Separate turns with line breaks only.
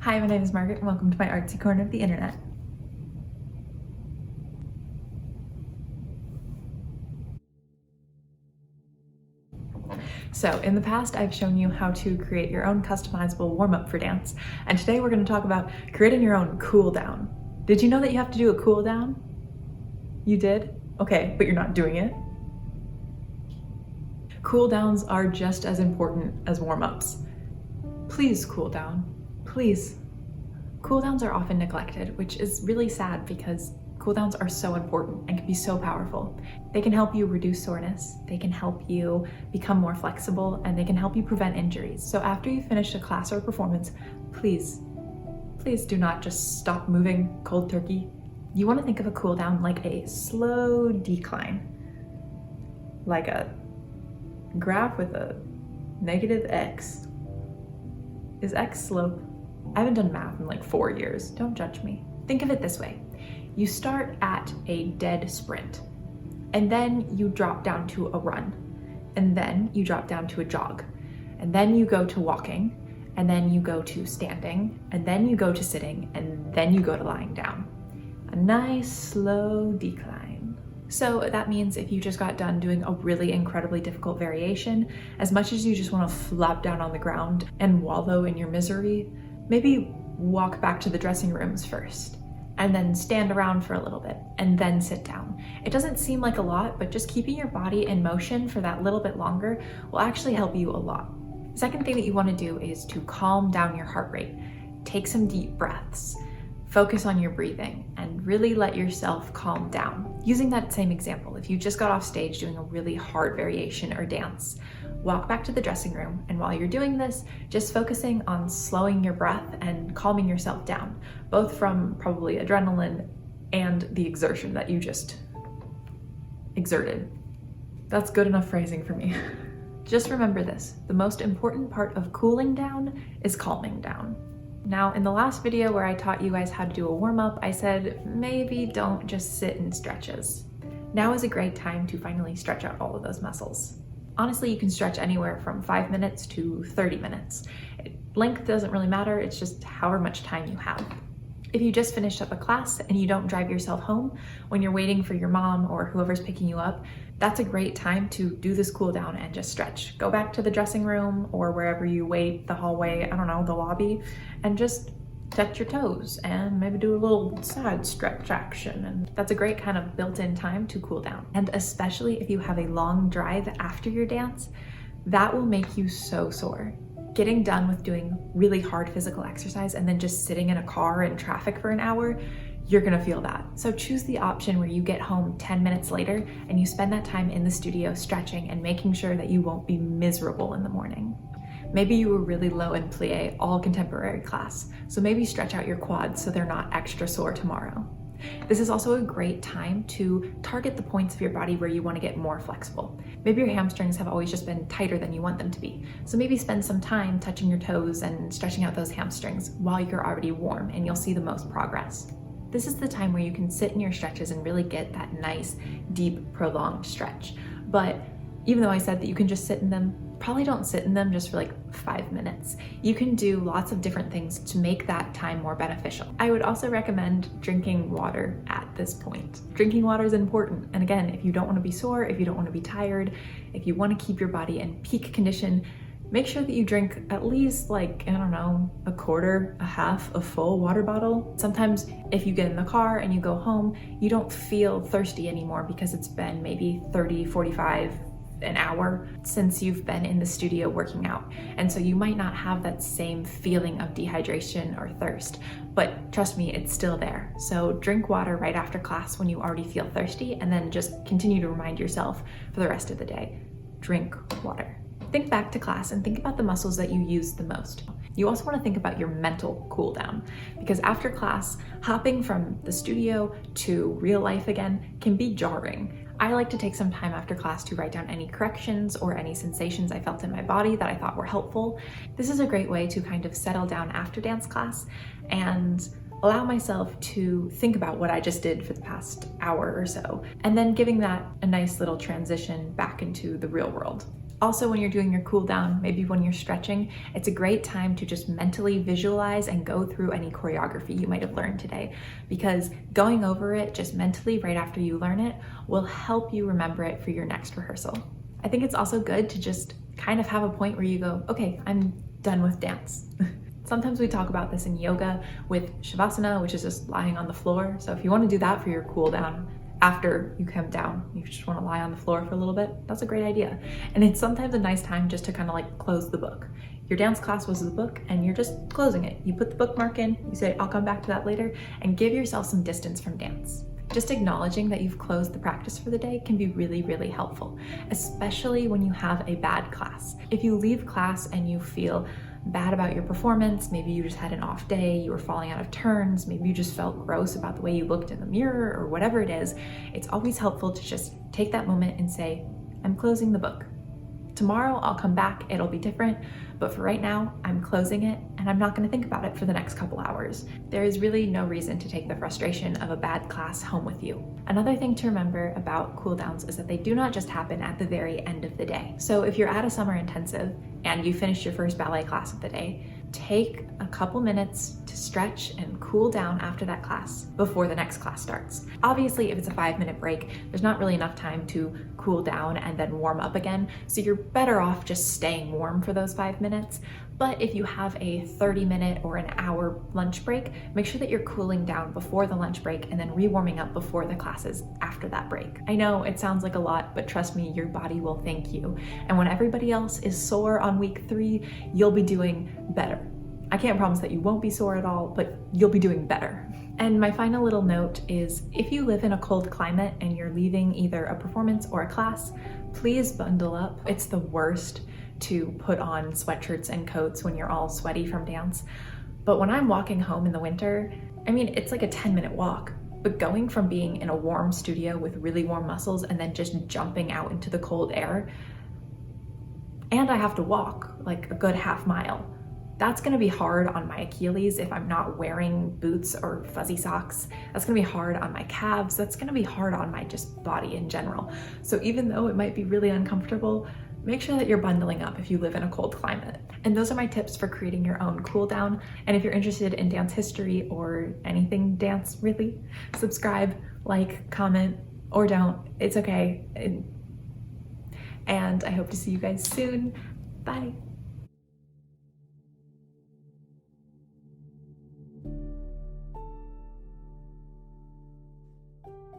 Hi, my name is Margaret and welcome to my artsy corner of the internet. So in the past, I've shown you how to create your own customizable warm-up for dance, and today we're going to talk about creating your own cool down. Did you know that you have to do a cool down? You did? Okay, but you're not doing it. Cool downs are just as important as warm-ups. Please cool down, please. Cooldowns are often neglected, which is really sad because cooldowns are so important and can be so powerful. They can help you reduce soreness, they can help you become more flexible, and they can help you prevent injuries. So after you finish a class or a performance, please do not just stop moving cold turkey. You want to think of a cooldown like a slow decline, like a graph with a negative x. Is x slope? I haven't done math in like 4 years, don't judge me. Think of it this way. You start at a dead sprint, and then you drop down to a run, and then you drop down to a jog, and then you go to walking, and then you go to standing, and then you go to sitting, and then you go to lying down. A nice slow decline. So that means if you just got done doing a really incredibly difficult variation, as much as you just want to flop down on the ground and wallow in your misery, maybe walk back to the dressing rooms first, and then stand around for a little bit, and then sit down. It doesn't seem like a lot, but just keeping your body in motion for that little bit longer will actually help you a lot. The second thing that you want to do is to calm down your heart rate. Take some deep breaths. Focus on your breathing and really let yourself calm down. Using that same example, if you just got off stage doing a really hard variation or dance, walk back to the dressing room, and while you're doing this, just focusing on slowing your breath and calming yourself down, both from probably adrenaline and the exertion that you just exerted. That's good enough phrasing for me. Just remember this, the most important part of cooling down is calming down. Now, in the last video where I taught you guys how to do a warm-up, I said maybe don't just sit in stretches. Now is a great time to finally stretch out all of those muscles. Honestly, you can stretch anywhere from 5 minutes to 30 minutes. Length doesn't really matter, it's just however much time you have. If you just finished up a class and you don't drive yourself home, when you're waiting for your mom or whoever's picking you up, that's a great time to do this cool down and just stretch. Go back to the dressing room or wherever you wait, the hallway, I don't know, the lobby, and just touch your toes and maybe do a little side stretch action. And that's a great kind of built-in time to cool down. And especially if you have a long drive after your dance, that will make you so sore. Getting done with doing really hard physical exercise and then just sitting in a car in traffic for an hour, you're gonna feel that. So choose the option where you get home 10 minutes later and you spend that time in the studio stretching and making sure that you won't be miserable in the morning. Maybe you were really low in plie all contemporary class, so maybe stretch out your quads so they're not extra sore tomorrow. This is also a great time to target the points of your body where you want to get more flexible. Maybe your hamstrings have always just been tighter than you want them to be. So maybe spend some time touching your toes and stretching out those hamstrings while you're already warm, and you'll see the most progress. This is the time where you can sit in your stretches and really get that nice, deep, prolonged stretch. But even though I said that you can just sit in them, probably don't sit in them just for like 5 minutes. You can do lots of different things to make that time more beneficial. I would also recommend drinking water at this point. Drinking water is important. And again, if you don't want to be sore, if you don't want to be tired, if you want to keep your body in peak condition, make sure that you drink at least like, I don't know, a quarter, a half, a full water bottle. Sometimes if you get in the car and you go home, you don't feel thirsty anymore because it's been maybe 30, 45, an hour since you've been in the studio working out. And so you might not have that same feeling of dehydration or thirst, but trust me, it's still there. So drink water right after class when you already feel thirsty, and then just continue to remind yourself for the rest of the day, drink water. Think back to class and think about the muscles that you use the most. You also want to think about your mental cool down, because after class, hopping from the studio to real life again can be jarring. I like to take some time after class to write down any corrections or any sensations I felt in my body that I thought were helpful. This is a great way to kind of settle down after dance class and allow myself to think about what I just did for the past hour or so, and then giving that a nice little transition back into the real world. Also, when you're doing your cool down, maybe when you're stretching, it's a great time to just mentally visualize and go through any choreography you might have learned today, because going over it just mentally right after you learn it will help you remember it for your next rehearsal. I think it's also good to just kind of have a point where you go, okay, I'm done with dance. Sometimes we talk about this in yoga with Shavasana, which is just lying on the floor. So if you want to do that for your cool down, after you come down, you just want to lie on the floor for a little bit, that's a great idea. And it's sometimes a nice time just to kind of like close the book. Your dance class was the book and you're just closing it. You put the bookmark in, you say, I'll come back to that later, and give yourself some distance from dance. Just acknowledging that you've closed the practice for the day can be really, really helpful, especially when you have a bad class. If you leave class and you feel bad about your performance, maybe you just had an off day, you were falling out of turns, maybe you just felt gross about the way you looked in the mirror or whatever it is, it's always helpful to just take that moment and say, I'm closing the book. Tomorrow I'll come back, it'll be different, but for right now, I'm closing it and I'm not going to think about it for the next couple hours. There is really no reason to take the frustration of a bad class home with you. Another thing to remember about cool downs is that they do not just happen at the very end of the day. So if you're at a summer intensive and you finished your first ballet class of the day, take a couple minutes to stretch and cool down after that class before the next class starts. Obviously, if it's a 5-minute break, there's not really enough time to cool down and then warm up again, so you're better off just staying warm for those 5 minutes. But if you have a 30-minute or an hour lunch break, make sure that you're cooling down before the lunch break and then re-warming up before the classes after that break. I know it sounds like a lot, but trust me, your body will thank you. And when everybody else is sore on week 3, you'll be doing better. I can't promise that you won't be sore at all, but you'll be doing better. And my final little note is, if you live in a cold climate and you're leaving either a performance or a class, please bundle up. It's the worst to put on sweatshirts and coats when you're all sweaty from dance. But when I'm walking home in the winter, I mean, it's like a 10-minute walk. But going from being in a warm studio with really warm muscles and then just jumping out into the cold air, and I have to walk like a good half mile, that's gonna be hard on my Achilles if I'm not wearing boots or fuzzy socks. That's gonna be hard on my calves. That's gonna be hard on my just body in general. So even though it might be really uncomfortable, make sure that you're bundling up if you live in a cold climate. And those are my tips for creating your own cool down. And if you're interested in dance history or anything dance really, subscribe, like, comment, or don't. It's okay. And I hope to see you guys soon. Bye.